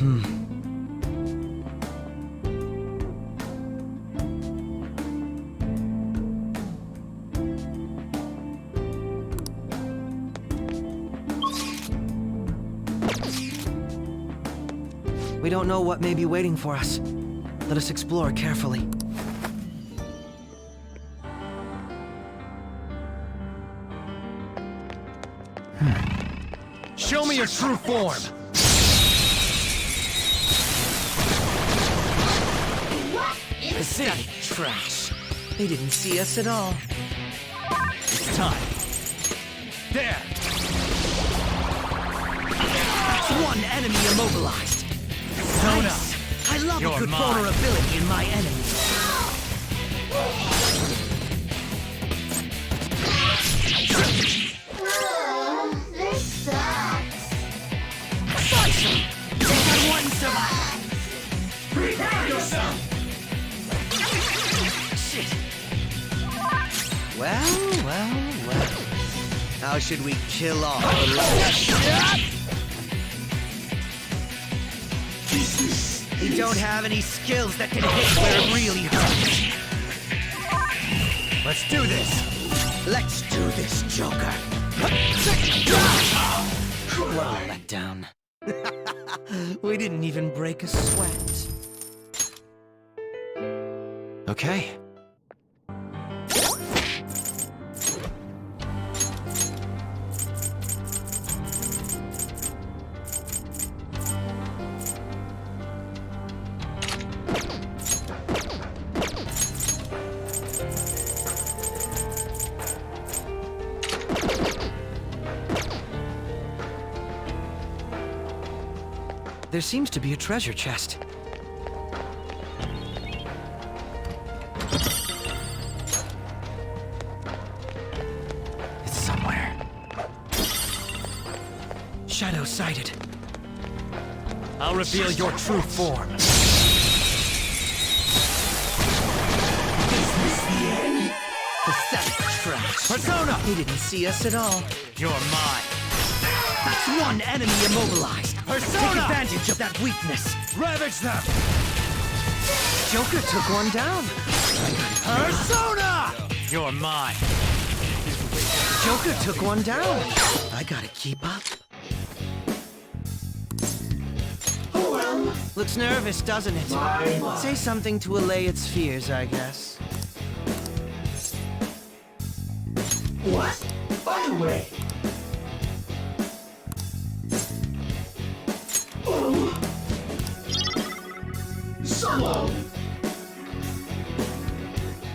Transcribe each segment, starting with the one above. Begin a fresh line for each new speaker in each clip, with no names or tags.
We don't know what may be waiting for us. Let us explore carefully.
Show me your true form!
Pathetic trash. They didn't see us at all.
It's time. There!
One enemy immobilized.
Zona!
Nice. I love
You're
a good
mine.
vulnerability in my enemies.
This sucks.
Slice him! Take on one survivor!
Prepare yourself!
Shit! Well. How should we kill off the last? You don't have any skills that can hit where it really hurts.
Let's do this!
Let's do this, Joker. What a letdown. We didn't even break a sweat.
Okay.
There seems to be a treasure chest.
It's somewhere.
Shadow sighted.
I'll reveal your true form.
Pathetic trash.
Persona!
They didn't see us at all.
You're mine.
That's one enemy immobilized.
Persona!
Take advantage of that weakness.
Ravage them!
Joker took one down.
Persona! You're mine.
Joker took one down. I gotta keep up. Looks nervous, doesn't it? Say something to allay its fears, I guess.
What? By the way. Oh. Solo.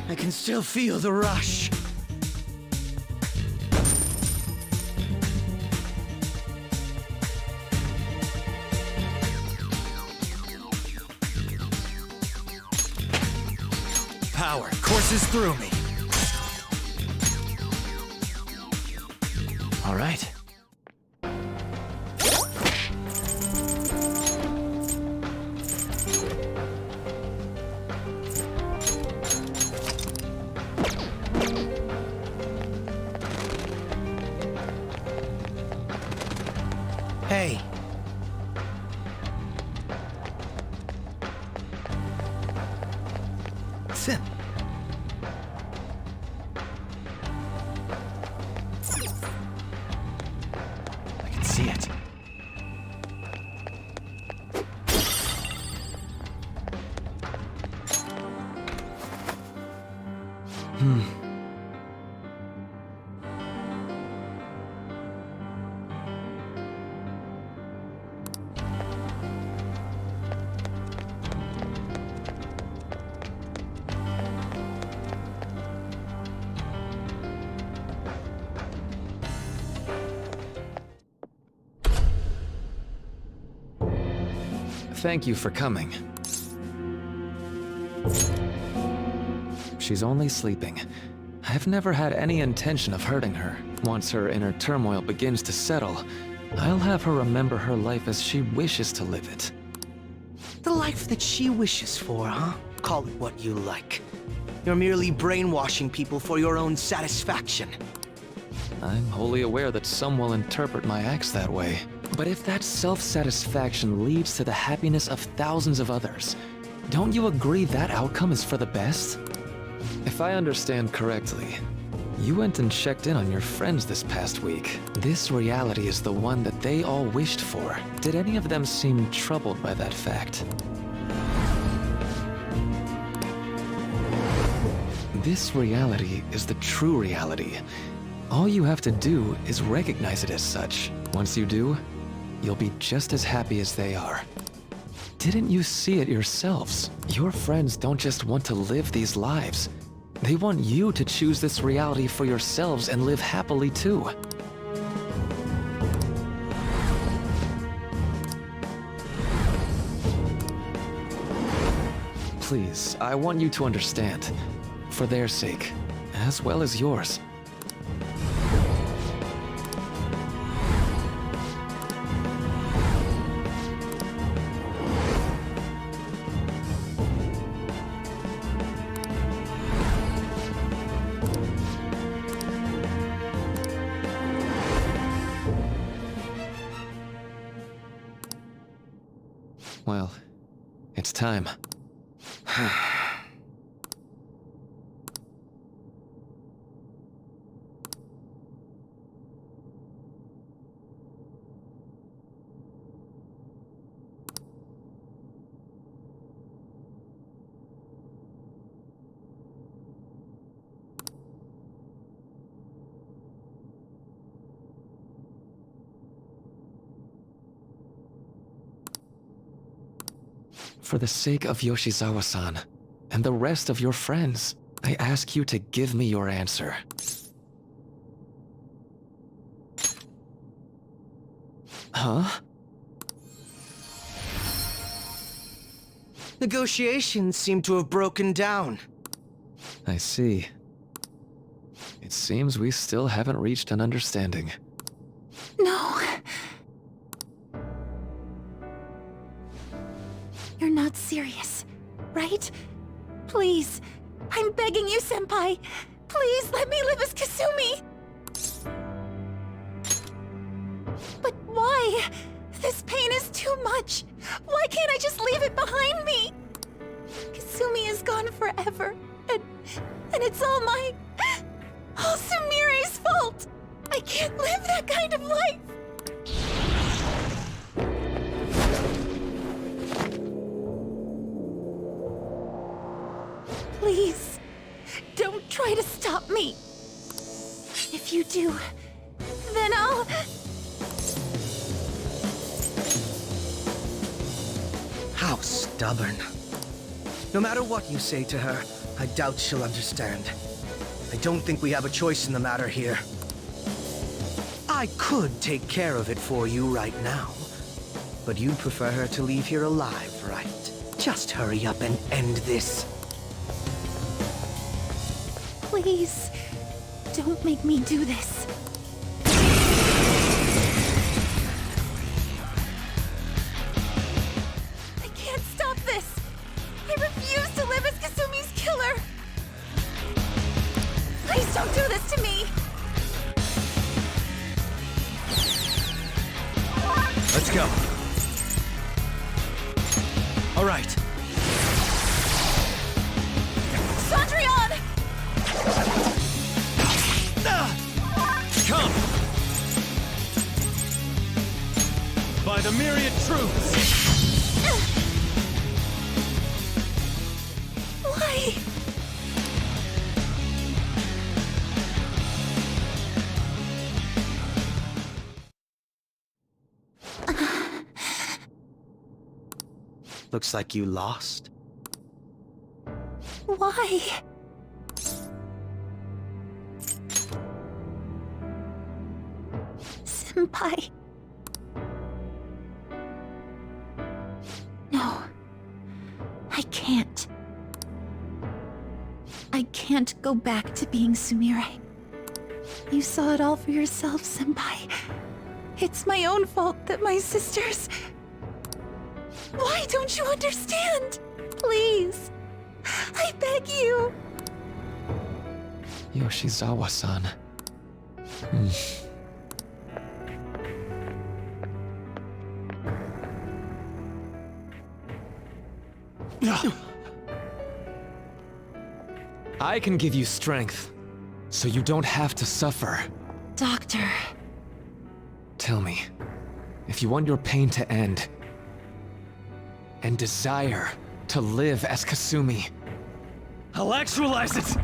I can still feel the rush.
Power courses through me. All right.
Hey. Sim.
I can see it. Thank you for coming. She's only sleeping. I've never had any intention of hurting her. Once her inner turmoil begins to settle, I'll have her remember her life as she wishes to live it.
The life that she wishes for, huh? Call it what you like. You're merely brainwashing people for your own satisfaction.
I'm wholly aware that some will interpret my acts that way. But if that self-satisfaction leads to the happiness of thousands of others, don't you agree that outcome is for the best? If I understand correctly, you went and checked in on your friends this past week. This reality is the one that they all wished for. Did any of them seem troubled by that fact? This reality is the true reality. All you have to do is recognize it as such. Once you do, you'll be just as happy as they are. Didn't you see it yourselves? Your friends don't just want to live these lives. They want you to choose this reality for yourselves and live happily too. Please, I want you to understand. For their sake, as well as yours. Well, it's time. For the sake of Yoshizawa-san, and the rest of your friends, I ask you to give me your answer. Huh?
Negotiations seem to have broken down.
I see. It seems we still haven't reached an understanding.
No. You're not serious, right? Please, I'm begging you, Senpai. Please let me live as Kasumi. But why? This pain is too much. Why can't I just leave it behind me? Kasumi is gone forever, and it's all Sumire's fault. I can't live that kind of life. Please, don't try to stop me. If you do, then I'll...
How stubborn. No matter what you say to her, I doubt she'll understand. I don't think we have a choice in the matter here. I could take care of it for you right now, but you'd prefer her to leave here alive, right? Just hurry up and end this.
Please, don't make me do this. I can't stop this! I refuse to live as Kasumi's killer! Please don't do this to me!
Let's go. All right.
Cendrillon!
Come! By the myriad troops!
Why?
Looks like you lost.
Why? Senpai. No. I can't. I can't go back to being Sumire. You saw it all for yourself, Senpai. It's my own fault that my sisters... Why don't you understand? Please. I beg you.
Yoshizawa-san. I can give you strength, so you don't have to suffer.
Doctor.
Tell me, if you want your pain to end, and desire to live as Kasumi,
I'll actualize it!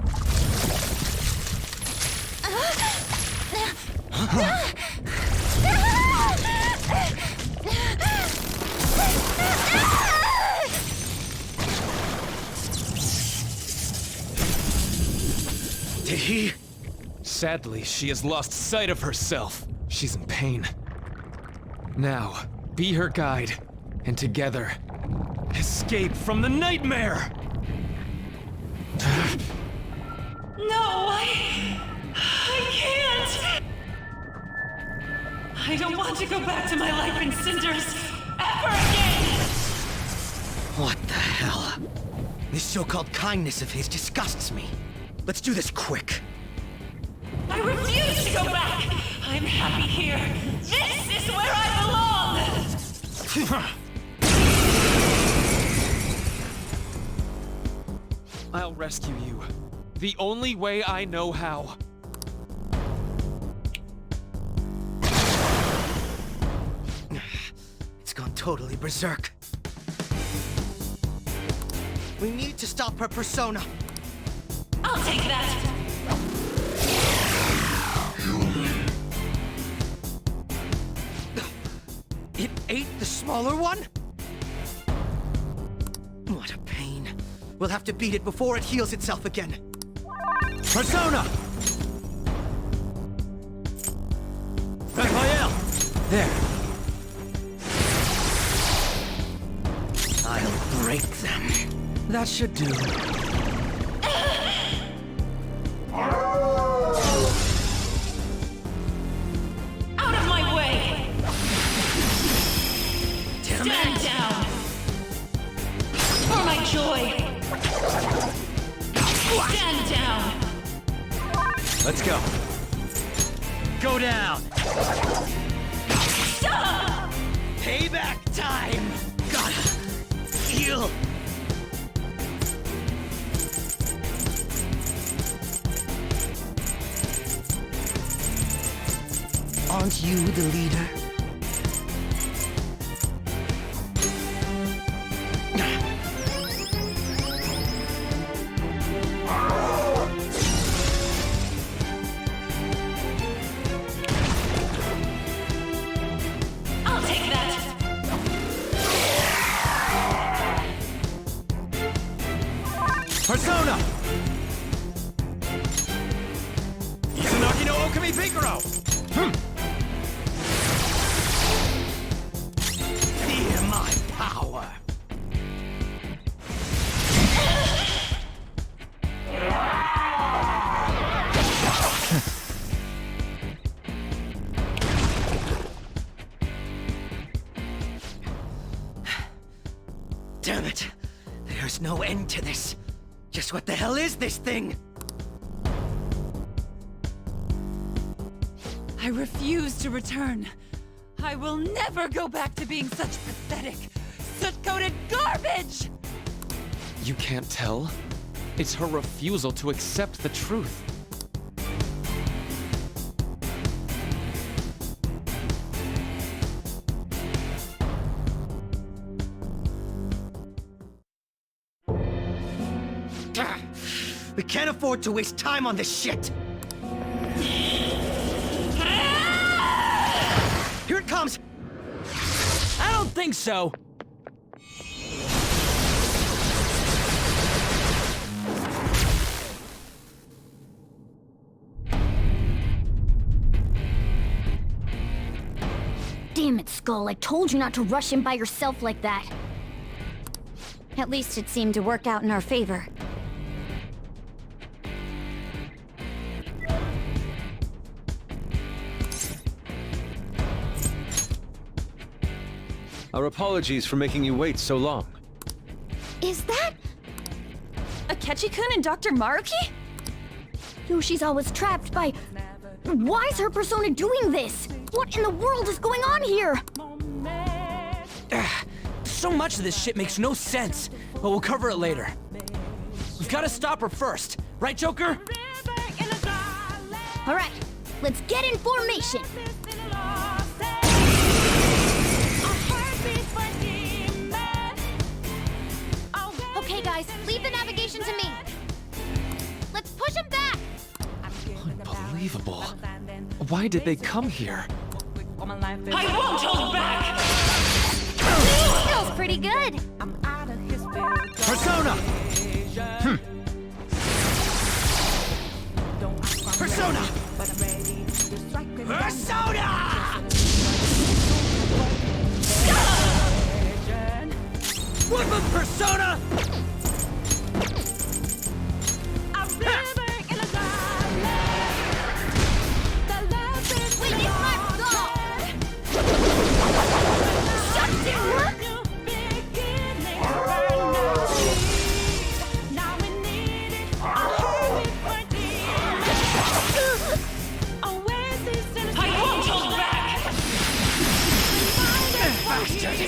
Did he?
sadly, she has lost sight of herself. She's in pain. Now, be her guide, and together, escape from the nightmare!
No, I can't! I don't want to go back to my life in cinders ever again!
What the hell? This so-called kindness of his disgusts me. Let's do this quick.
I refuse to go back! I'm happy here! This is where I belong!
I'll rescue you. The only way I know how.
It's gone totally berserk. We need to stop her persona.
I'll take that!
It ate the smaller one? What a pain. We'll have to beat it before it heals itself again.
Persona! Raphael!
There. I'll break them. That should do.
Out of my way! Stand down! For my joy! Stand down!
Let's go. Go down!
Stop!
Payback time! Gotta heal! Aren't you the leader?
I'll take that!
Persona! Izanagi no Okami Pikaro!
Fear my power! Damn it! There's no end to this. Just what the hell is this thing?
I refuse to return. I will never go back to being such pathetic, soot-coated garbage!
You can't tell? It's her refusal to accept the truth.
We can't afford to waste time on this shit! Here it comes!
I don't think so!
Damn it, Skull. I told you not to rush in by yourself like that. At least it seemed to work out in our favor.
Our apologies for making you wait so long.
Is that
Akechi-kun and Dr. Maruki?
Yoshi's always trapped by... Why is her persona doing this? What in the world is going on here?
So much of this shit makes no sense, but we'll cover it later. We've got to stop her first, right, Joker?
All right, let's get in formation. Okay, guys, leave the navigation to me. Let's push him back.
Unbelievable. Why did they come here?
I won't hold back!
Feels pretty good.
Persona! Persona! Persona! Weapon Persona!
Witness my resolve. Shut down.
I won't hold back!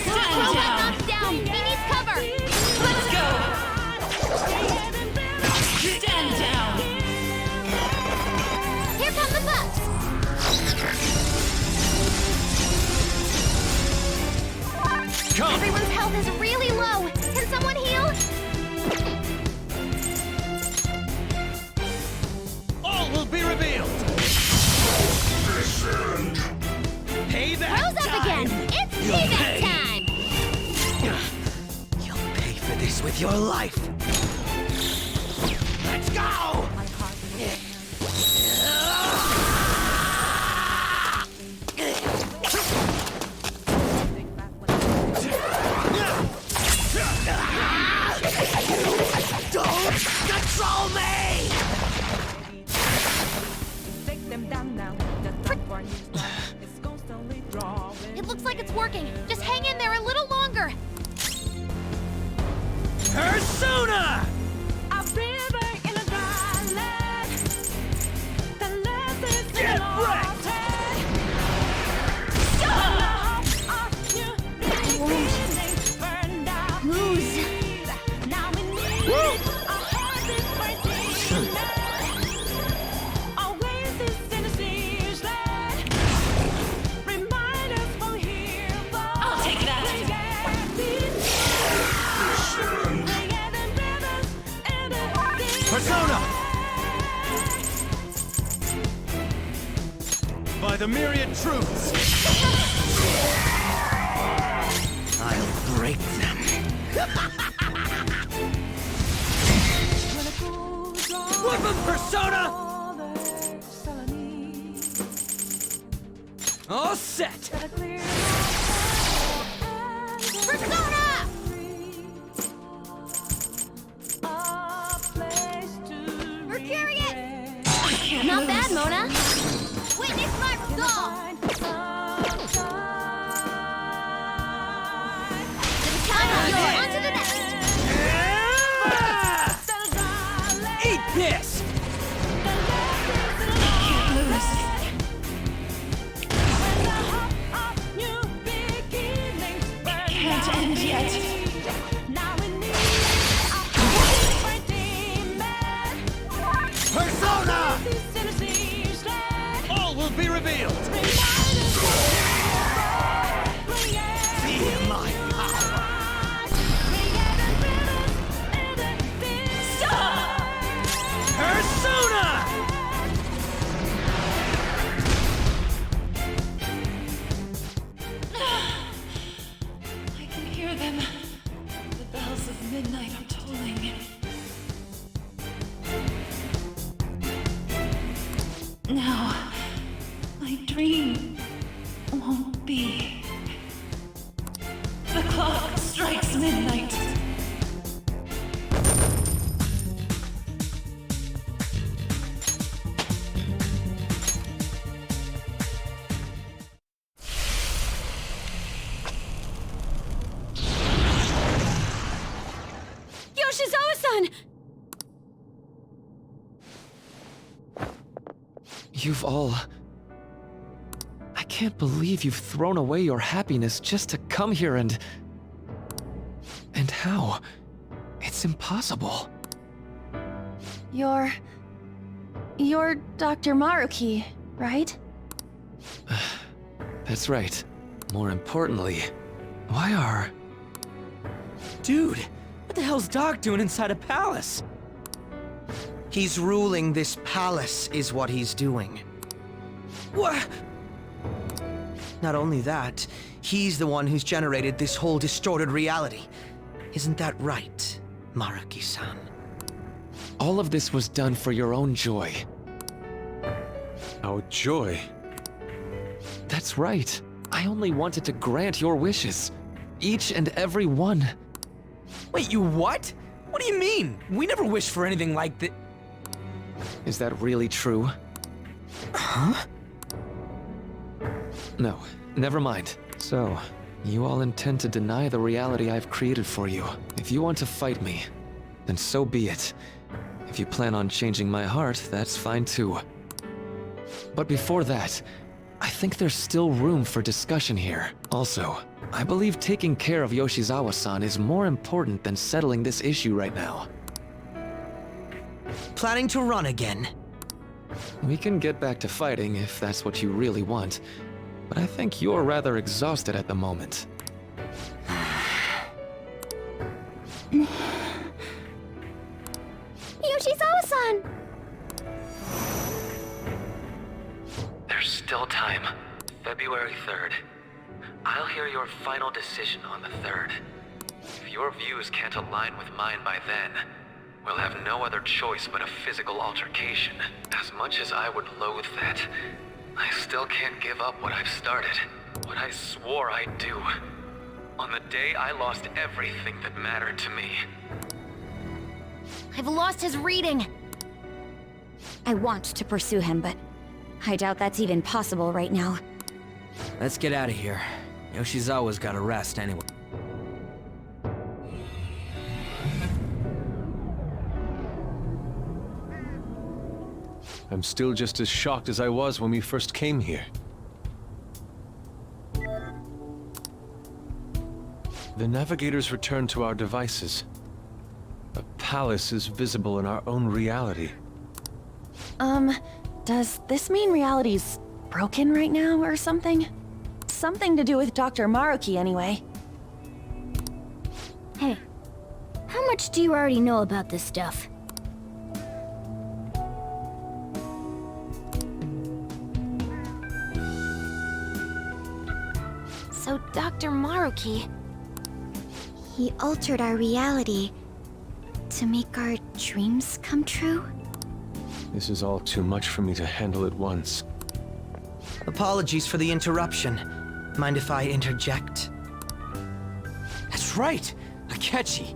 Robot knocked down. He needs cover.
Let's go! Stand down!
Here come the buffs.
Come!
Everyone's health is really low. Can someone heal?
All will be revealed! Payback
Rose up
time!
again. It's payback time.
You'll pay for this with your life.
Let's go!
Don't control me!
It looks like it's working. Just hang in there a little longer.
Persona! Get wrecked!
Lose.
I'll take that!
Persona! By the myriad truths!
I'll break them.
Weapon Persona! All set!
Persona! Mercurius! Not bad, Mona. Witness my resolve. The time is yours. On to the next.
Eat this!
Can't end yet.
Persona! All will be revealed!
Feel my power.
Persona!
I can hear them. The bells of midnight are tolling. Now, my dream won't be. The clock strikes midnight.
Yoshizawa-san!
You've all... I can't believe you've thrown away your happiness just to come here and... And how? It's impossible.
You're Dr. Maruki, right?
That's right. More importantly, why are...
Dude, what the hell's Doc doing inside a palace?
He's ruling this palace, is what he's doing.
What?
Not only that, he's the one who's generated this whole distorted reality. Isn't that right, Maruki-san?
All of this was done for your own joy.
Our joy.
That's right. I only wanted to grant your wishes. Each and every one.
Wait, you what? What do you mean? We never wished for anything like that.
Is that really true?
Huh?
No, never mind. So, you all intend to deny the reality I've created for you. If you want to fight me, then so be it. If you plan on changing my heart, that's fine too. But before that, I think there's still room for discussion here. Also, I believe taking care of Yoshizawa-san is more important than settling this issue right now.
Planning to run again?
We can get back to fighting if that's what you really want, but I think you're rather exhausted at the moment.
Yoshizawa-san!
There's still time. February 3rd. I'll hear your final decision on the 3rd. If your views can't align with mine by then, we'll have no other choice but a physical altercation. As much as I would loathe that, I still can't give up what I've started. What I swore I'd do. On the day I lost everything that mattered to me.
I've lost his reading. I want to pursue him, but I doubt that's even possible right now.
Let's get out of here. Yoshizawa's gotta rest anyway.
I'm still just as shocked as I was when we first came here. The navigators returned to our devices. A palace is visible in our own reality.
Does this mean reality's broken right now or something? Something to do with Dr. Maruki anyway.
Hey, how much do you already know about this stuff? So Dr. Maruki, he altered our reality to make our dreams come true?
This is all too much for me to handle at once.
Apologies for the interruption. Mind if I interject?
That's right! Akechi!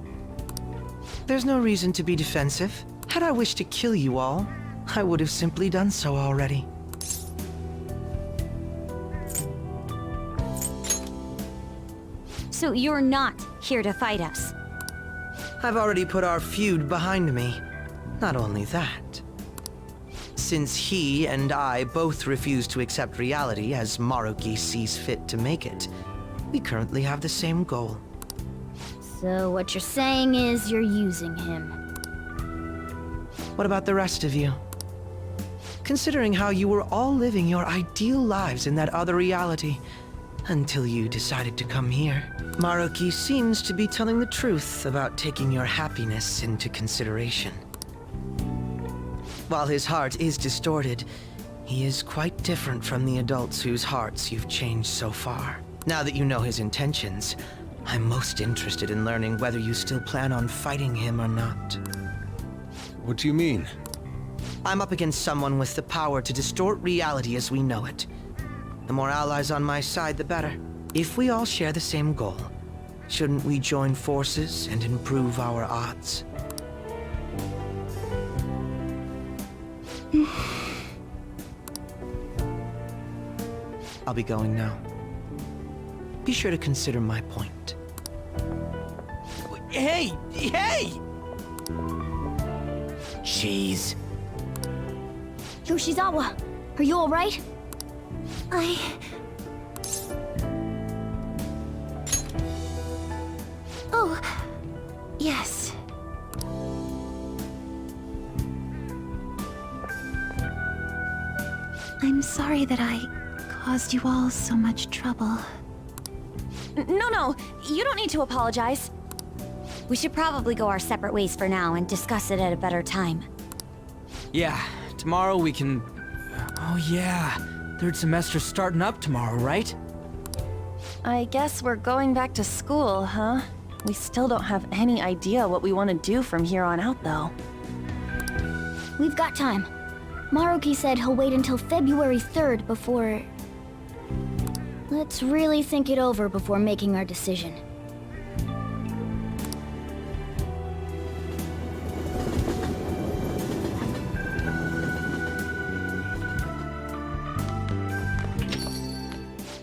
There's no reason to be defensive. Had I wished to kill you all, I would have simply done so already.
So you're not here to fight us?
I've already put our feud behind me. Not only that. Since he and I both refuse to accept reality as Maruki sees fit to make it, we currently have the same goal.
So what you're saying is you're using him.
What about the rest of you? Considering how you were all living your ideal lives in that other reality, until you decided to come here. Maruki seems to be telling the truth about taking your happiness into consideration. While his heart is distorted, he is quite different from the adults whose hearts you've changed so far. Now that you know his intentions, I'm most interested in learning whether you still plan on fighting him or not.
What do you mean?
I'm up against someone with the power to distort reality as we know it. The more allies on my side, the better. If we all share the same goal, shouldn't we join forces and improve our odds? I'll be going now. Be sure to consider my point.
Hey! Hey! Jeez.
Yoshizawa, are you alright? Oh,
Yes. I'm sorry that I caused you all so much trouble.
No, you don't need to apologize. We should probably go our separate ways for now and discuss it at a better time.
Yeah, tomorrow we can... Oh yeah, third semester's starting up tomorrow, right?
I guess we're going back to school, huh? We still don't have any idea what we want to do from here on out, though.
We've got time. Maruki said he'll wait until February 3rd before... Let's really think it over before making our decision.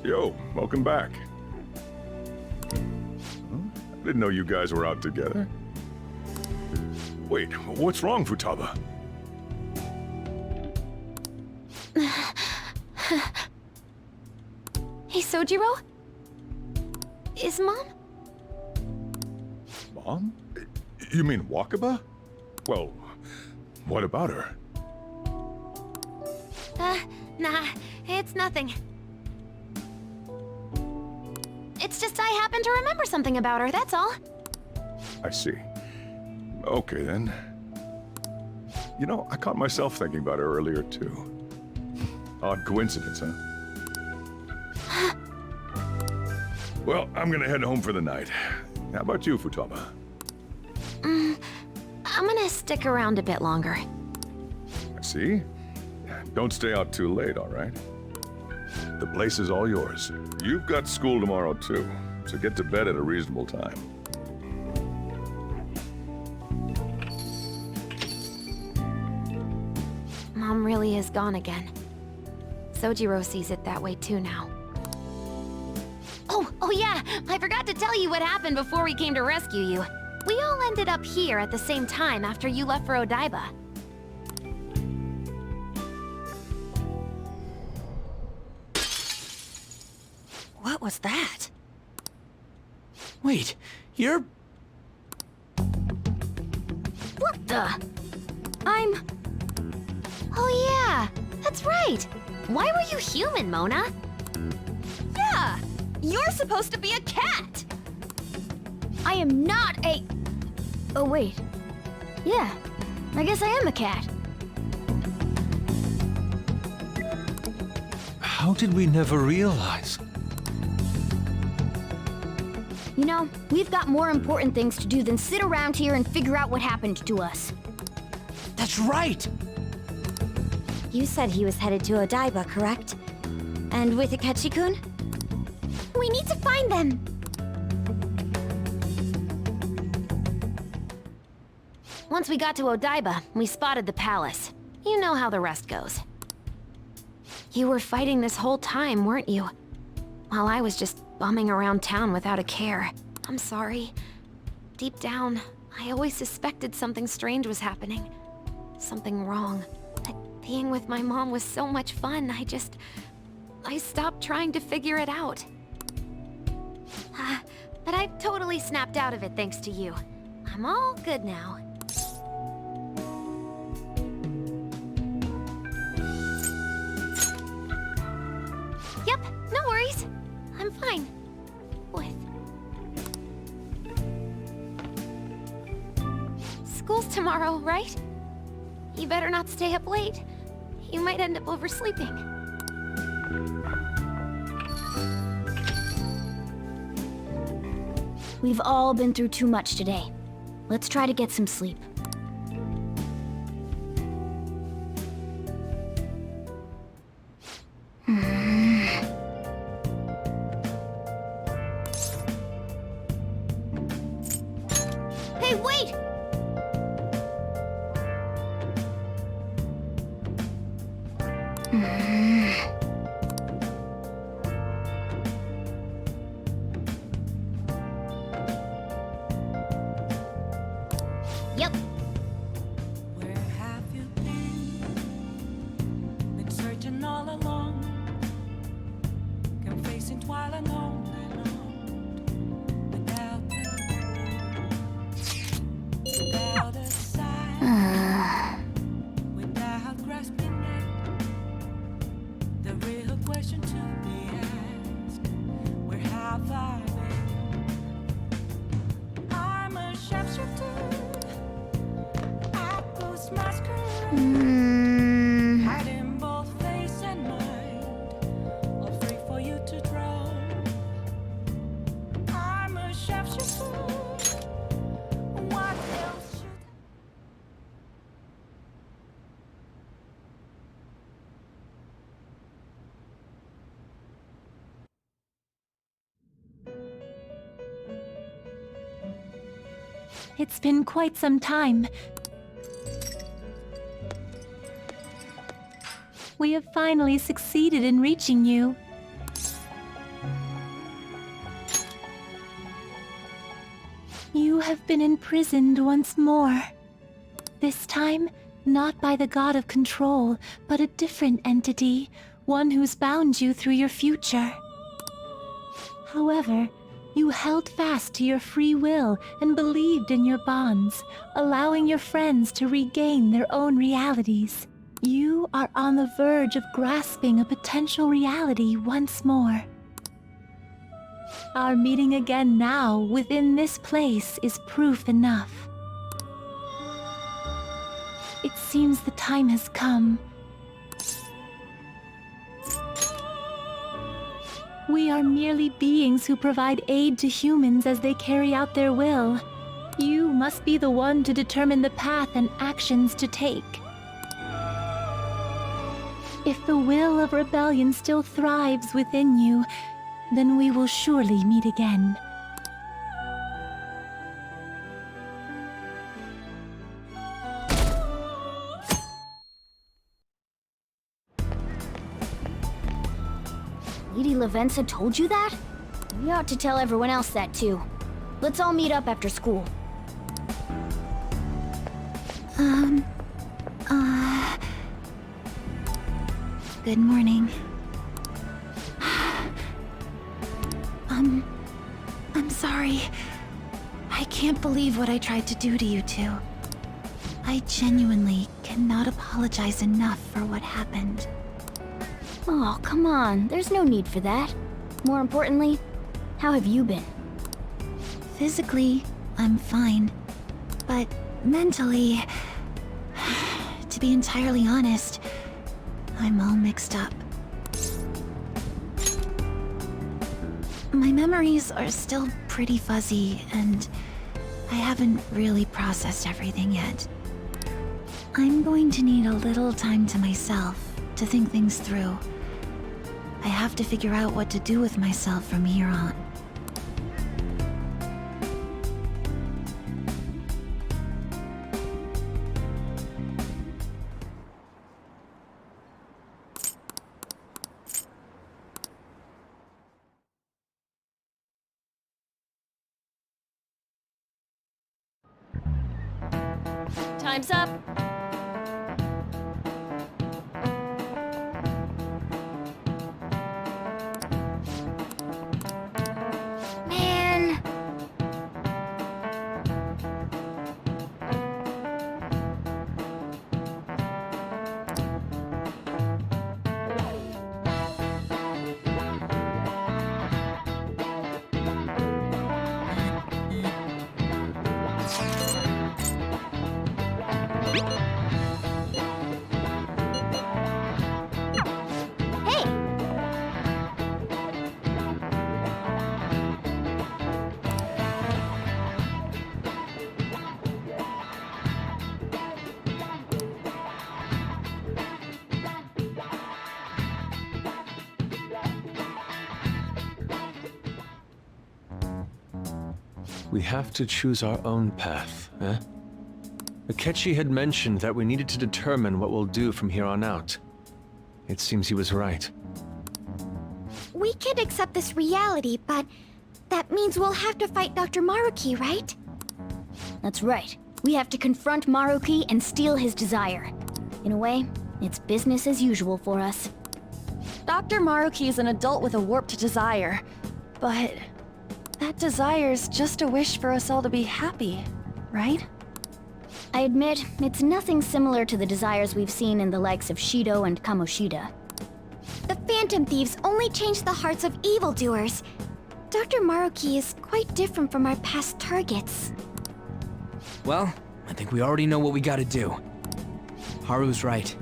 Yo, welcome back. I didn't know you guys were out together. Wait, what's wrong, Futaba?
Hey, Sojiro? Is Mom?
Mom? You mean Wakaba? Well, what about her?
Nah, it's nothing. It's just I happen to remember something about her, that's all.
I see. Okay, then. You know, I caught myself thinking about her earlier, too. Odd coincidence, huh? Well, I'm gonna head home for the night. How about you, Futaba?
I'm gonna stick around a bit longer.
I see. Don't stay out too late, all right? The place is all yours. You've got school tomorrow, too, so get to bed at a reasonable time.
Mom really is gone again. Sojiro sees it that way too now. Oh yeah, I forgot to tell you what happened before we came to rescue you. We all ended up here at the same time after you left for Odaiba.
What was that?
Wait, you're...
What the? Oh yeah, that's right. Why were you human, Mona?
Yeah! You're supposed to be a cat!
I am not a... Oh wait. Yeah, I guess I am a cat.
How did we never realize?
You know, we've got more important things to do than sit around here and figure out what happened to us.
That's right!
You said he was headed to Odaiba, correct? And with Akechi-kun? We need to find them! Once we got to Odaiba, we spotted the palace. You know how the rest goes. You were fighting this whole time, weren't you? While I was just bumming around town without a care. I'm sorry. Deep down, I always suspected something strange was happening. Something wrong. That being with my mom was so much fun, I stopped trying to figure it out. But I totally snapped out of it thanks to you. I'm all good now. Yep, no worries. I'm fine. With... School's tomorrow, right? You better not stay up late. You might end up oversleeping. We've all been through too much today. Let's try to get some sleep. Hey, wait! Yep.
Where have you been? Been searching all along. Come facing twilight alone and on. Without you. have that name. I'm a sharpshooter at Ghost Masquerade. Hiding both face and mind, all free for you to draw. I'm a sharpshooter. What else should
It's been quite some time. We have finally succeeded in reaching you. You have been imprisoned once more. This time, not by the god of control, but a different entity, one who's bound you through your future. However, you held fast to your free will and believed in your bonds, allowing your friends to regain their own realities. You are on the verge of grasping a potential reality once more. Our meeting again now within this place is proof enough. It seems the time has come. We are merely beings who provide aid to humans as they carry out their will. You must be the one to determine the path and actions to take. If the will of rebellion still thrives within you, then we will surely meet again.
Lady Lavenza told you that? We ought to tell everyone else that too. Let's all meet up after school.
Good morning. I'm sorry. I can't believe what I tried to do to you two. I genuinely cannot apologize enough for what happened.
Oh, come on. There's no need for that. More importantly, how have you been?
Physically, I'm fine. But mentally, to be entirely honest, I'm all mixed up. My memories are still pretty fuzzy, and I haven't really processed everything yet. I'm going to need a little time to myself to think things through. I have to figure out what to do with myself from here on.
Time's up. Man.
We have to choose our own path, eh? Akechi had mentioned that we needed to determine what we'll do from here on out. It seems he was right.
We could accept this reality, but that means we'll have to fight Dr. Maruki, right? That's right. We have to confront Maruki and steal his desire. In a way, it's business as usual for us.
Dr. Maruki is an adult with a warped desire, but that desire's just a wish for us all to be happy, right?
I admit, it's nothing similar to the desires we've seen in the likes of Shido and Kamoshida. The Phantom Thieves only change the hearts of evildoers. Dr. Maruki is quite different from our past targets.
Well, I think we already know what we gotta do. Haru's right.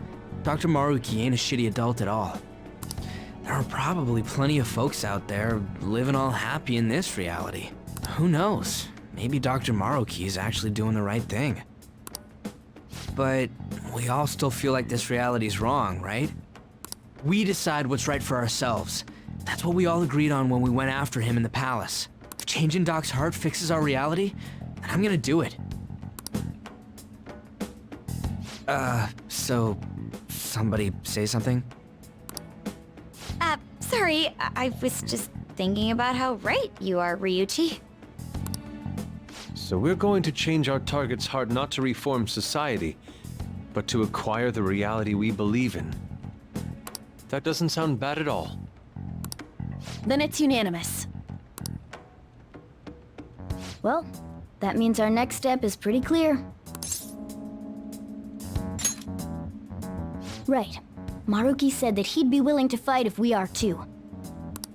Dr. Maruki ain't a shitty adult at all. There are probably plenty of folks out there living all happy in this reality. Who knows? Maybe Dr. Maruki is actually doing the right thing. But we all still feel like this reality's wrong, right? We decide what's right for ourselves. That's what we all agreed on when we went after him in the palace. If changing Doc's heart fixes our reality, then I'm gonna do it. So somebody say something?
Sorry, I was just thinking about how right you are, Ryuichi.
So we're going to change our target's heart not to reform society, but to acquire the reality we believe in. That doesn't sound bad at all.
Then it's unanimous.
Well, that means our next step is pretty clear. Right. Maruki said that he'd be willing to fight if we are too.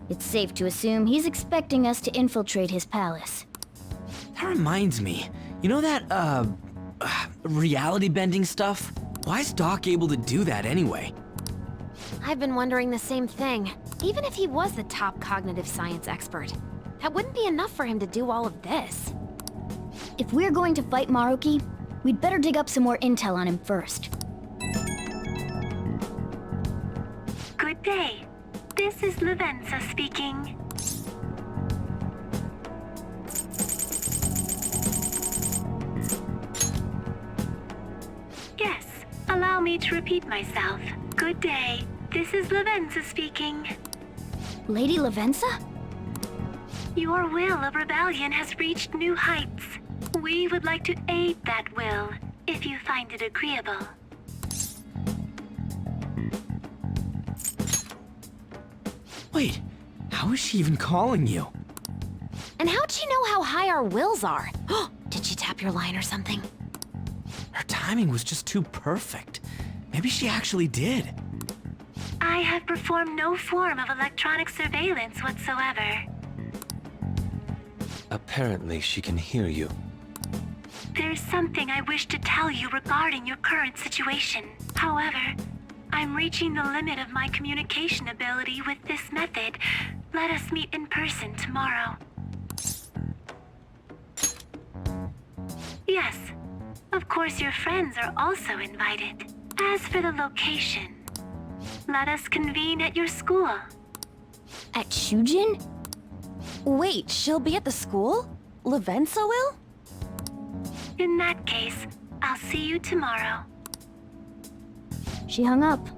It's safe to assume he's expecting us to infiltrate his palace.
That reminds me. You know that, reality bending stuff? Why is Doc able to do that anyway?
I've been wondering the same thing. Even if he was the top cognitive science expert, that wouldn't be enough for him to do all of this. If we're going to fight Maruki, we'd better dig up some more intel on him first.
Good day. This is Lavenza speaking. Yes, allow me to repeat myself. Good day. This is Lavenza speaking.
Lady Lavenza?
Your will of rebellion has reached new heights. We would like to aid that will, if you find it agreeable.
Wait, how is she even calling you?
And how'd she know how high our wills are? Did she tap your line or something?
Her timing was just too perfect. Maybe she actually did.
I have performed no form of electronic surveillance whatsoever.
Apparently, she can hear you.
There's something I wish to tell you regarding your current situation. However, I'm reaching the limit of my communication ability with this method. Let us meet in person tomorrow. Yes, of course your friends are also invited. As for the location, let us convene at your school.
At Shujin?
Wait, she'll be at the school? Lavenza will?
In that case, I'll see you tomorrow.
She hung up.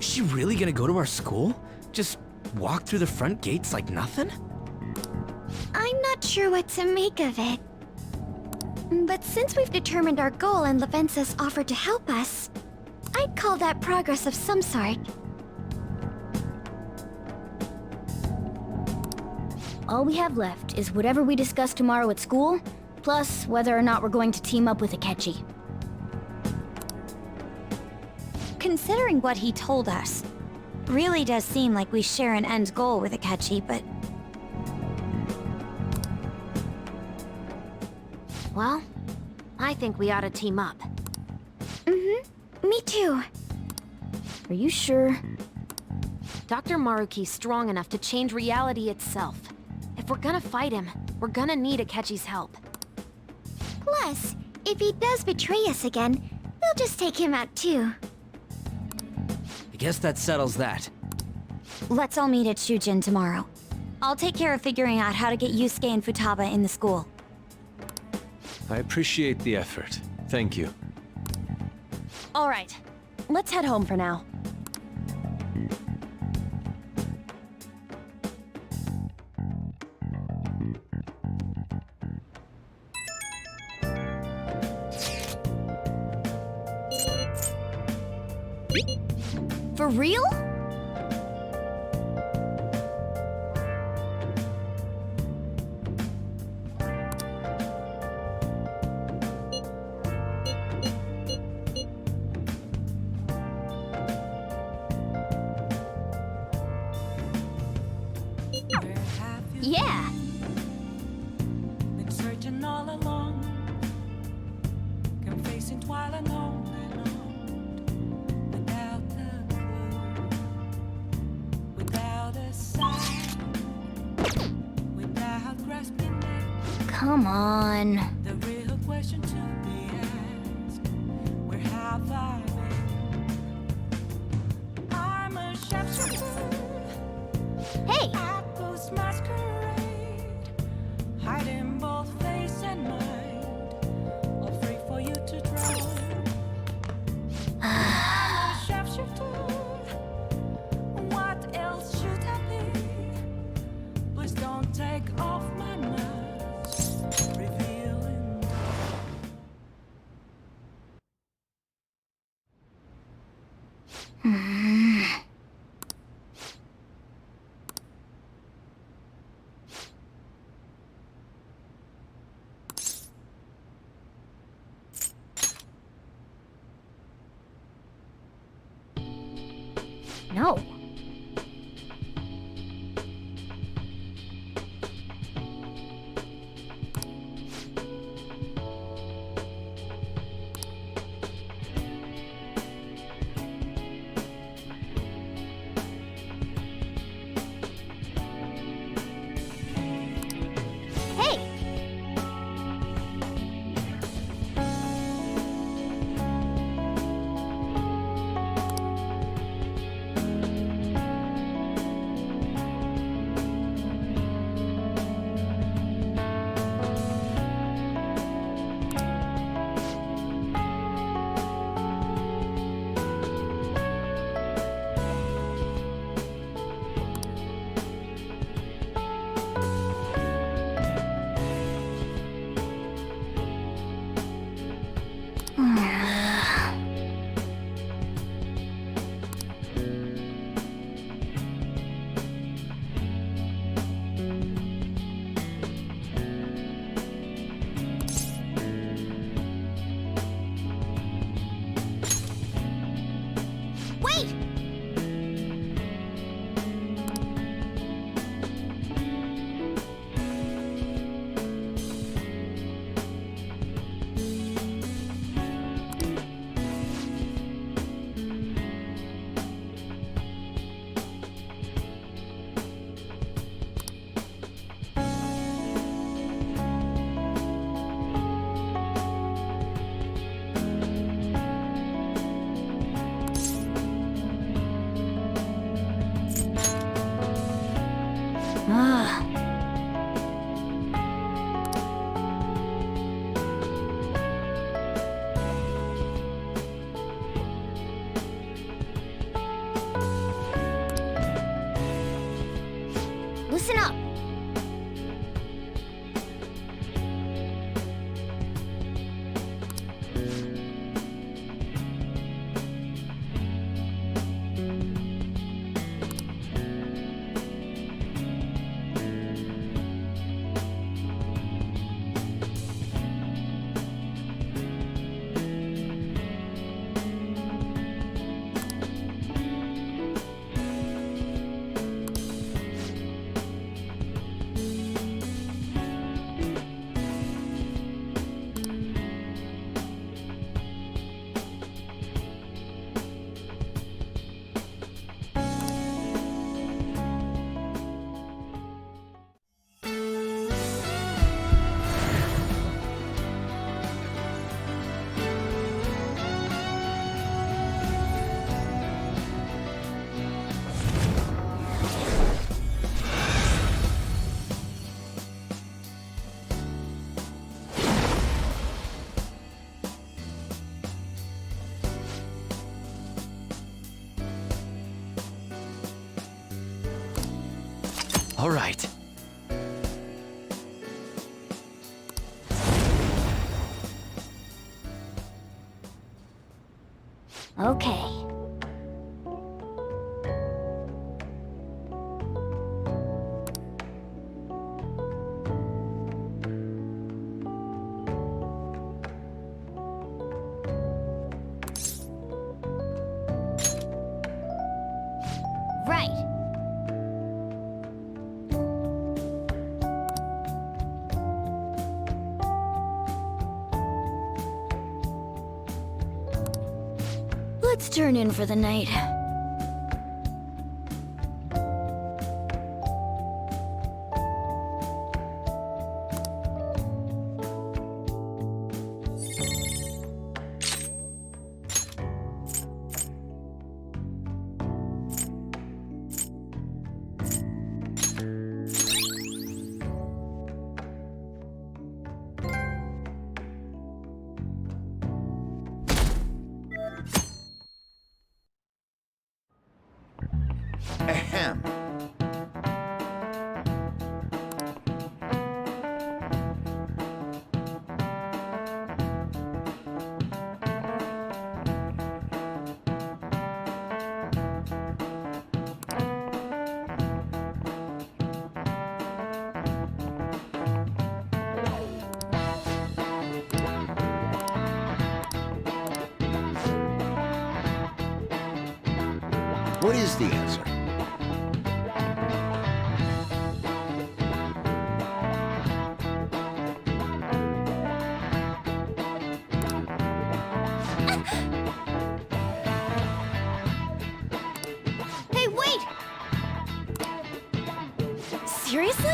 Is she really gonna go to our school? Just walk through the front gates like nothing?
I'm not sure what to make of it. But since we've determined our goal and Lavenza's offered to help us, I'd call that progress of some sort. All we have left is whatever we discuss tomorrow at school, plus whether or not we're going to team up with Akechi.
Considering what he told us, really does seem like we share an end goal with Akechi, but...
Well, I think we ought to team up. Me too. Are you sure? Dr. Maruki's strong enough to change reality itself. If we're gonna fight him, we're gonna need Akechi's help. Plus, if he does betray us again, we'll just take him out too.
I guess that settles that.
Let's all meet at Shujin tomorrow. I'll take care of figuring out how to get Yusuke and Futaba in the school.
I appreciate the effort. Thank you.
All right, let's head home for now. For real?
Yeah.
Been searching all along, confessing while alone and on, without a clue, without a sign, without grasping it.
Come on.
The real question to be asked: where have I been? I'm a shapeshifter.
Hey!
At those masquerade, hiding both face and mind, afraid for you to drown. I'm a shapeshifter. What else should I be? Please don't take off my mask, revealing.
No. Hey! Wait! Ah. Listen up.
All right.
Okay. Right. Let's turn in for the night.
Ahem. What is the answer?
Hey, wait! Seriously?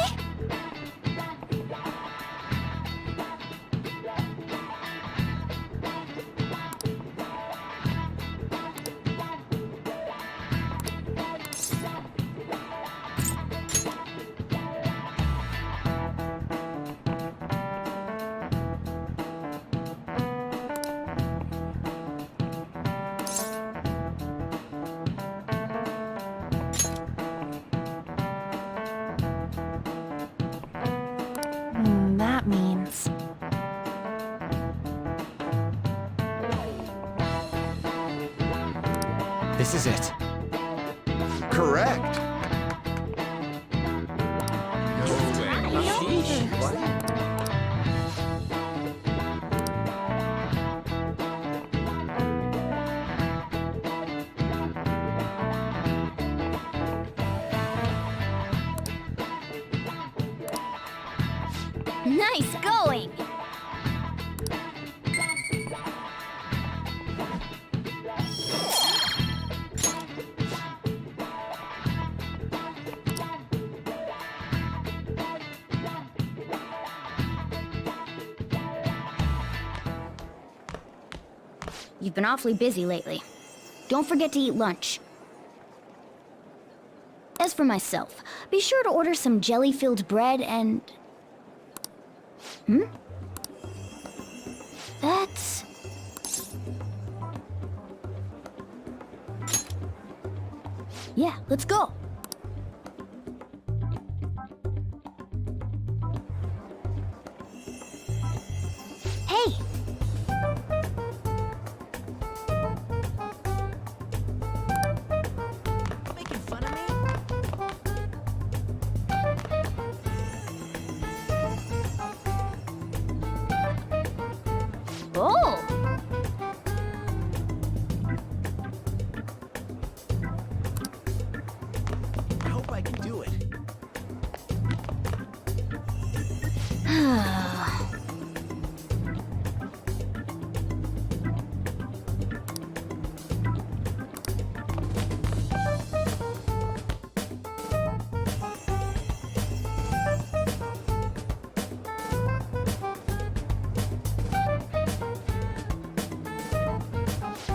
That means...
This is it.
Correct.
Nice going! You've been awfully busy lately. Don't forget to eat lunch. As for myself, be sure to order some jelly-filled bread and... That's... Yeah, let's go. Hey!
Making fun of me?
Oh!
I hope I can do it.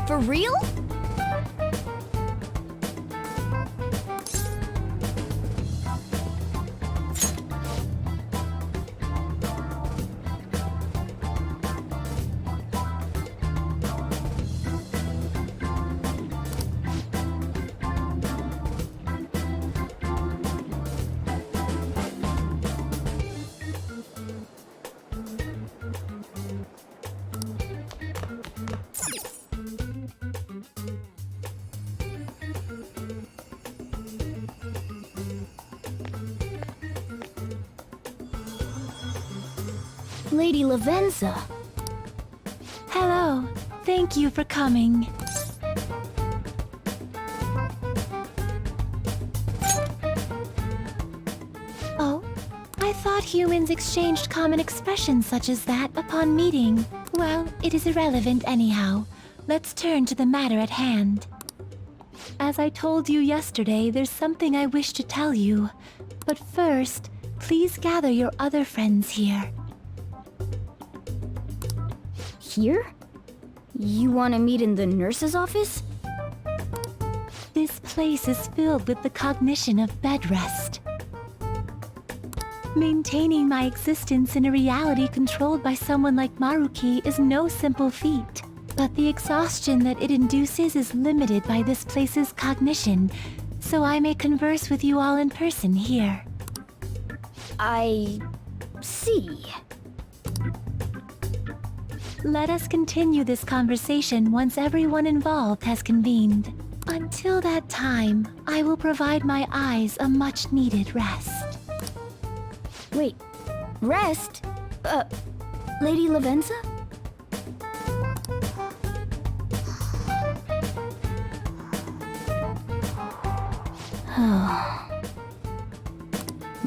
For real? Lady Lavenza.
Hello. Thank you for coming. Oh, I thought humans exchanged common expressions such as that upon meeting. Well, it is irrelevant anyhow. let's turn to the matter at hand. As I told you yesterday, there's something I wish to tell you. But first, please gather your other friends here.
Here? You want to meet in the nurse's office?
This place is filled with the cognition of bed rest. Maintaining my existence in a reality controlled by someone like Maruki is no simple feat. But the exhaustion that it induces is limited by this place's cognition, so I may converse with you all in person here.
I see.
Let us continue this conversation once everyone involved has convened. Until that time, I will provide my eyes a much-needed rest.
Wait, rest? Lady Lavenza?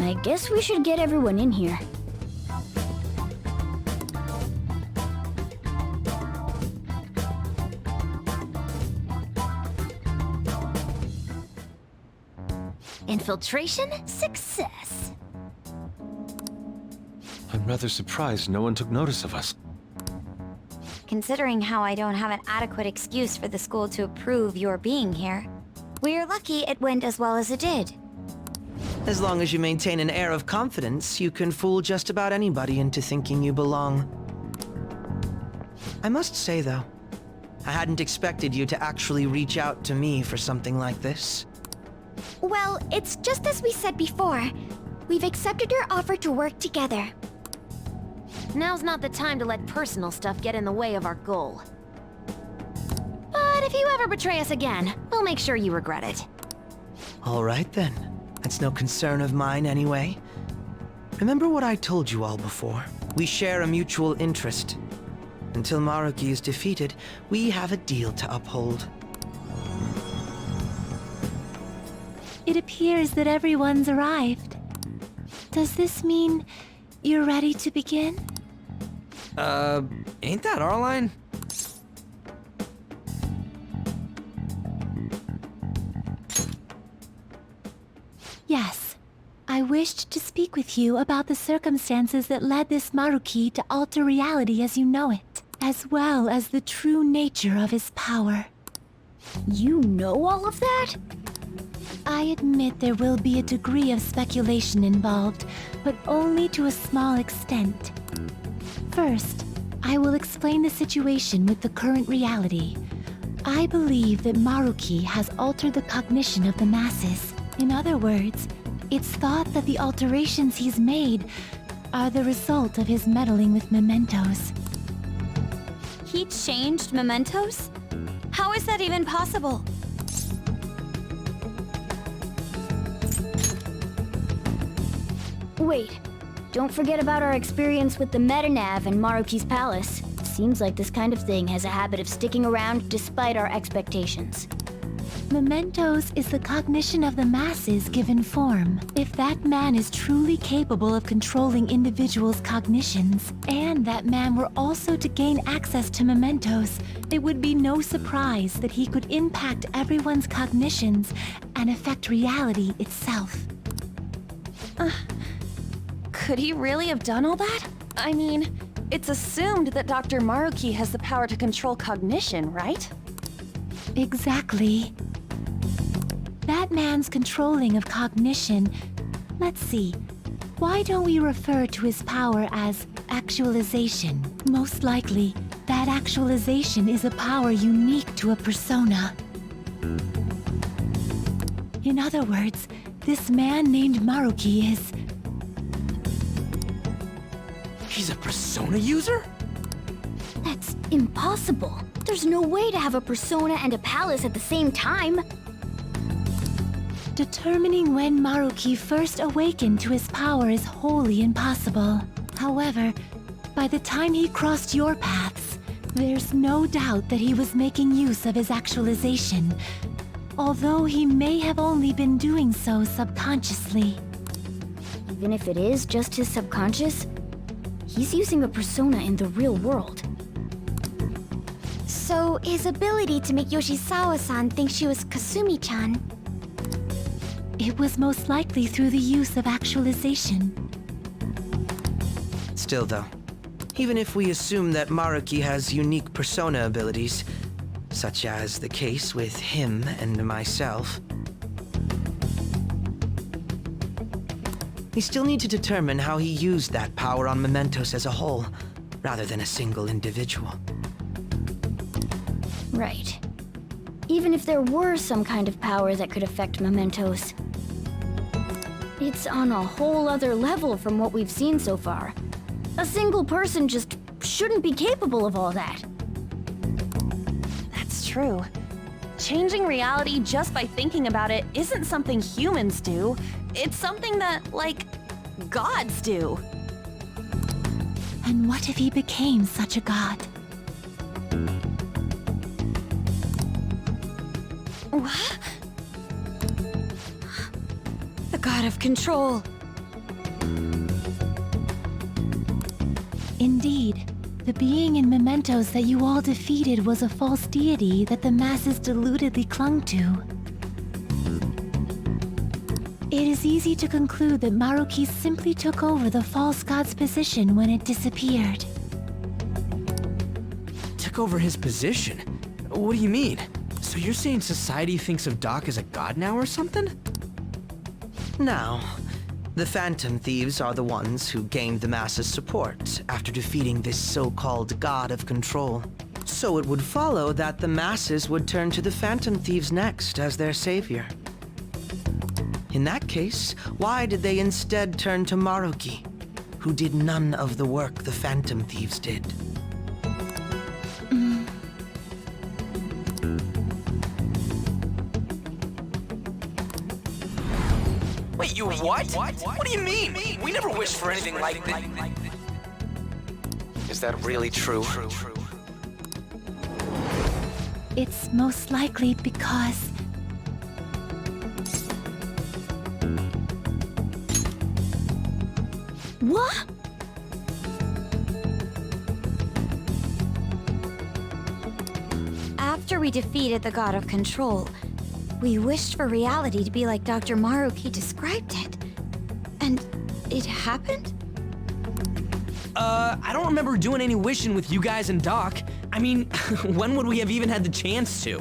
I guess we should get everyone in here.
Infiltration success.
I'm rather surprised no one took notice of us.
Considering how I don't have an adequate excuse for the school to approve your being here, we're lucky it went as well as it did.
As long as you maintain an air of confidence, you can fool just about anybody into thinking you belong. I must say, though, I hadn't expected you to actually reach out to me for something like this.
Well, it's just as we said before. We've accepted your offer to work together.
Now's not the time to let personal stuff get in the way of our goal. But if you ever betray us again, we'll make sure you regret it.
All right, then. That's no concern of mine, anyway. Remember what I told you all before? We share a mutual interest. Until Maruki is defeated, we have a deal to uphold.
It appears that everyone's arrived. Does this mean you're ready to begin?
Ain't that our line?
Yes. I wished to speak with you about the circumstances that led this Maruki to alter reality as you know it, as well as the true nature of his power.
You know all of that?
I admit there will be a degree of speculation involved, but only to a small extent. First, I will explain the situation with the current reality. I believe that Maruki has altered the cognition of the masses. In other words, it's thought that the alterations he's made are the result of his meddling with mementos.
He changed mementos? How is that even possible? Wait, don't forget about our experience with the Metanav and Maruki's palace. Seems like this kind of thing has a habit of sticking around despite our expectations.
Mementos is the cognition of the masses given form. If that man is truly capable of controlling individuals' cognitions, and that man were also to gain access to mementos, it would be no surprise that he could impact everyone's cognitions and affect reality itself.
Could he really have done all that? I mean, it's assumed that Dr. Maruki has the power to control cognition, right?
Exactly. That man's controlling of cognition... Let's see. Why don't we refer to his power as actualization? Most likely, that actualization is a power unique to a persona. In other words, this man named Maruki is...
He's a persona user?
That's impossible. There's no way to have a persona and a palace at the same time.
Determining when Maruki first awakened to his power is wholly impossible. However, by the time he crossed your paths, there's no doubt that he was making use of his actualization, although he may have only been doing so subconsciously.
Even if it is just his subconscious, he's using a persona in the real world. So, his ability to make Yoshizawa-san think she was Kasumi-chan.
It was most likely through the use of actualization.
Still, though, even if we assume that Maruki has unique persona abilities, such as the case with him and myself, we still need to determine how he used that power on Mementos as a whole, rather than a single individual.
Right. Even if there were some kind of power that could affect Mementos, it's on a whole other level from what we've seen so far. A single person just shouldn't be capable of all that.
That's true. Changing reality just by thinking about it isn't something humans do. It's something that, like, gods do.
And what if he became such a god?
What?
The god of control.
Indeed, the being in Mementos that you all defeated was a false deity that the masses deludedly clung to. It is easy to conclude that Maruki simply took over the false god's position when it disappeared.
Took over his position? What do you mean? So you're saying society thinks of Doc as a god now or something?
Now, the Phantom Thieves are the ones who gained the masses' support after defeating this so-called God of Control. So it would follow that the masses would turn to the Phantom Thieves next as their savior. In that case, why did they instead turn to Maruki, who did none of the work the Phantom Thieves did?
Wait, you what? What do you mean? We never wished for anything like that.
Is that really true?
It's most likely because...
What? After we defeated the God of Control, we wished for reality to be like Dr. Maruki described it. And it happened?
I don't remember doing any wishing with you guys and Doc. I mean, when would we have even had the chance to?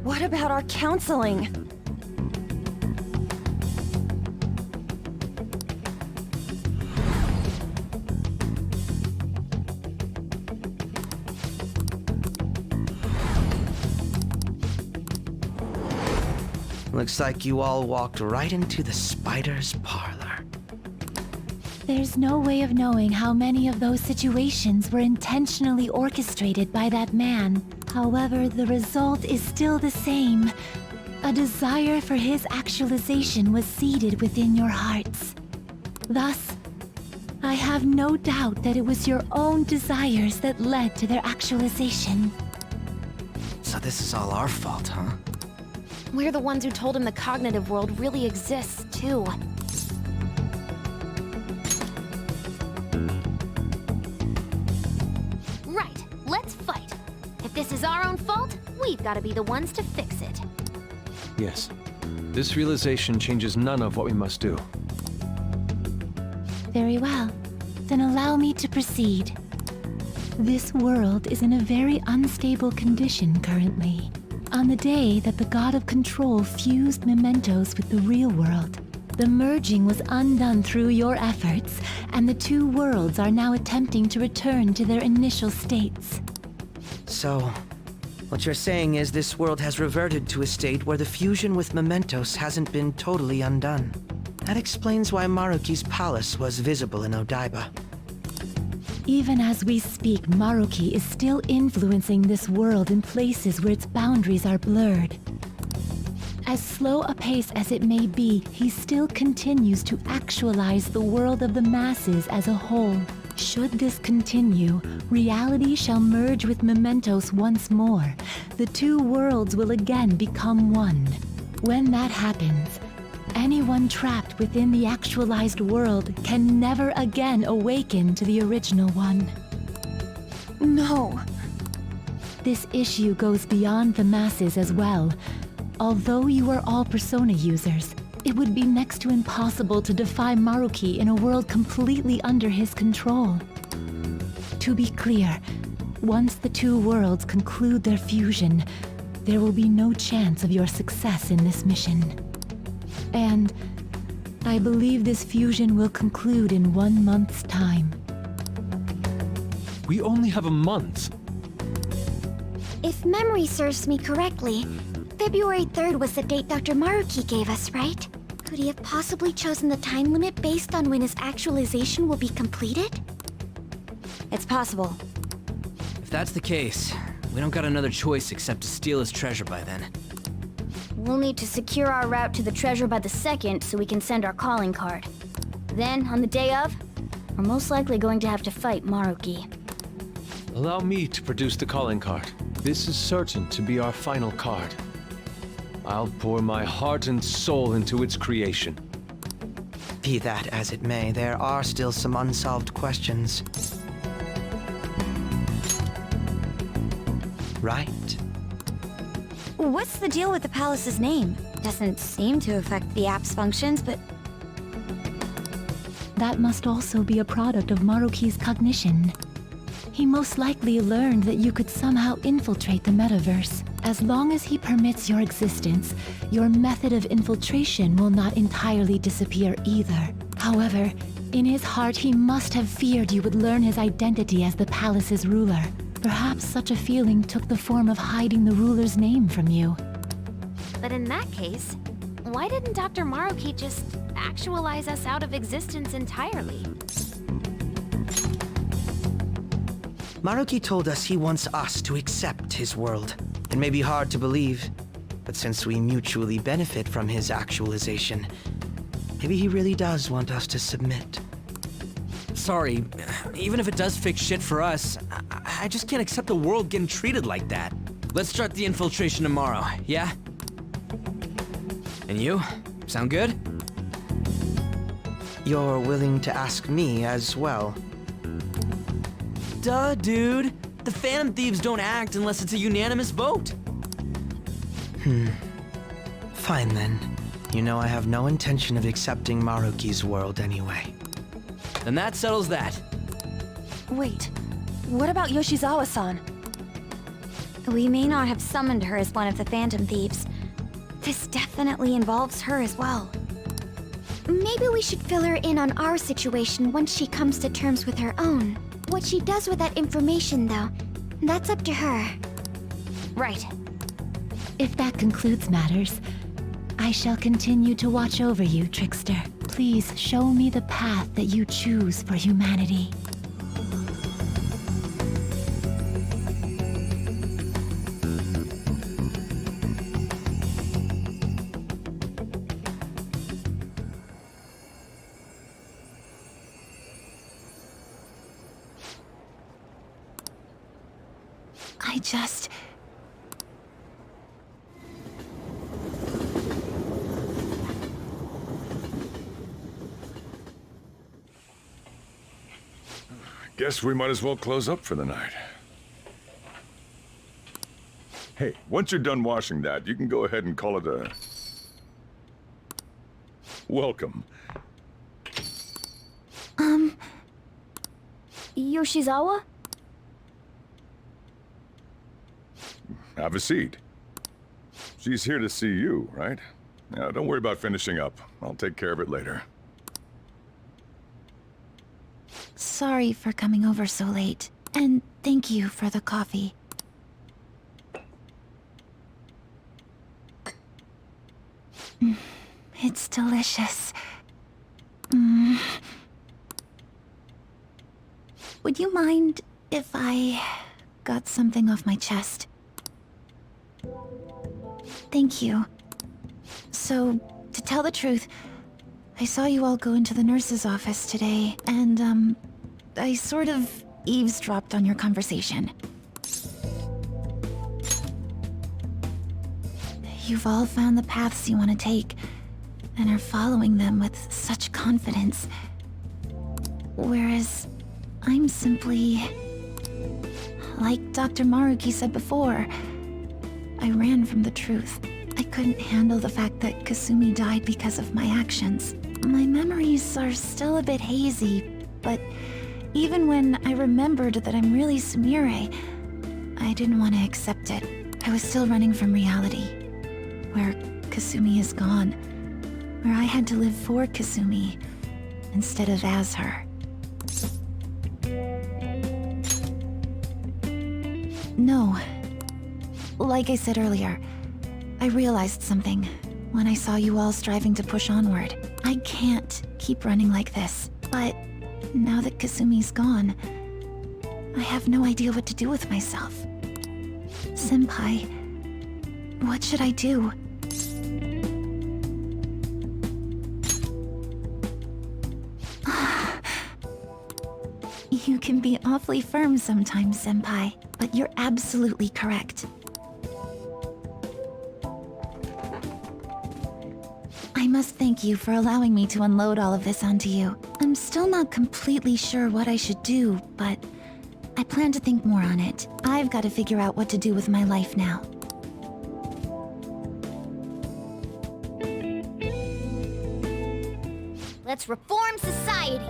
What about our counseling?
Looks like you all walked right into the spider's parlor.
There's no way of knowing how many of those situations were intentionally orchestrated by that man. However, the result is still the same. A desire for his actualization was seeded within your hearts. Thus, I have no doubt that it was your own desires that led to their actualization.
So this is all our fault, huh?
We're the ones who told him the cognitive world really exists, too. Right, let's fight. If this is our own fault, we've got to be the ones to fix it.
Yes. This realization changes none of what we must do.
Very well. Then allow me to proceed. This world is in a very unstable condition currently. On the day that the God of Control fused Mementos with the real world, the merging was undone through your efforts, and the two worlds are now attempting to return to their initial states.
So, what you're saying is this world has reverted to a state where the fusion with Mementos hasn't been totally undone. That explains why Maruki's palace was visible in Odaiba.
Even as we speak, Maruki is still influencing this world in places where its boundaries are blurred. As slow a pace as it may be, he still continues to actualize the world of the masses as a whole. Should this continue, reality shall merge with Mementos once more. The two worlds will again become one. When that happens, anyone trapped within the actualized world can never again awaken to the original one.
No.
This issue goes beyond the masses as well. Although you are all Persona users, it would be next to impossible to defy Maruki in a world completely under his control. To be clear, once the two worlds conclude their fusion, there will be no chance of your success in this mission. And I believe this fusion will conclude in 1 month's time.
We only have a month.
If memory serves me correctly, February 3rd was the date Dr. Maruki gave us, right? Could he have possibly chosen the time limit based on when his actualization will be completed?
It's possible.
If that's the case, we don't got another choice except to steal his treasure by then.
We'll need to secure our route to the treasure by the 2nd so we can send our calling card. Then, on the day of, we're most likely going to have to fight Maruki.
Allow me to produce the calling card. This is certain to be our final card. I'll pour my heart and soul into its creation.
Be that as it may, there are still some unsolved questions. Right?
What's the deal with the palace's name? Doesn't seem to affect the app's functions, but
That must also be a product of Maruki's cognition. He most likely learned that you could somehow infiltrate the metaverse. As long as he permits your existence, your method of infiltration will not entirely disappear either. However, in his heart he must have feared you would learn his identity as the palace's ruler. Perhaps such a feeling took the form of hiding the ruler's name from you.
But in that case, why didn't Dr. Maruki just actualize us out of existence entirely?
Maruki told us he wants us to accept his world. It may be hard to believe, but since we mutually benefit from his actualization, maybe he really does want us to submit.
Sorry, even if it does fix shit for us, I just can't accept the world getting treated like that. Let's start the infiltration tomorrow, yeah? And you? Sound good?
You're willing to ask me as well.
Duh, dude. The Phantom Thieves don't act unless it's a unanimous vote.
Fine then. You know I have no intention of accepting Maruki's world anyway.
Then that settles that.
Wait, what about Yoshizawa-san?
We may not have summoned her as one of the Phantom Thieves. This definitely involves her as well.
Maybe we should fill her in on our situation once she comes to terms with her own. What she does with that information, though, that's up to her.
Right.
If that concludes matters, I shall continue to watch over you, Trickster. Please show me the path that you choose for humanity. I just...
Guess we might as well close up for the night. Hey, once you're done washing that, you can go ahead and call it a... welcome.
Yoshizawa?
Have a seat. She's here to see you, right? Now, don't worry about finishing up. I'll take care of it later.
Sorry for coming over so late. And thank you for the coffee. It's delicious. Would you mind if I got something off my chest? Thank you. So, to tell the truth, I saw you all go into the nurse's office today, and, I sort of eavesdropped on your conversation. You've all found the paths you want to take, and are following them with such confidence. Whereas, I'm simply Like Dr. Maruki said before, I ran from the truth. I couldn't handle the fact that Kasumi died because of my actions. My memories are still a bit hazy, but even when I remembered that I'm really Sumire, I didn't want to accept it. I was still running from reality, where Kasumi is gone, where I had to live for Kasumi instead of as her. No. Like I said earlier, I realized something when I saw you all striving to push onward. I can't keep running like this, but now that Kasumi's gone, I have no idea what to do with myself. Senpai, what should I do? You can be awfully firm sometimes, Senpai, but you're absolutely correct. I must thank you for allowing me to unload all of this onto you. I'm still not completely sure what I should do, but I plan to think more on it. I've got to figure out what to do with my life now.
Let's reform society.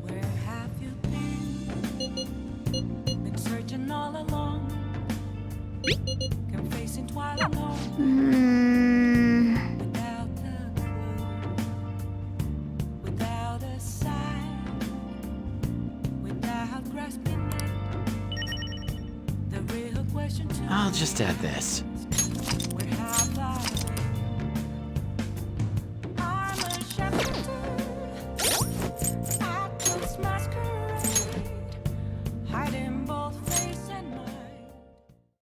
Where have you been? Been searching all along. Confessing while alone. Without a clue. Without a sign. Without grasping it. The real question to
I'll just add this.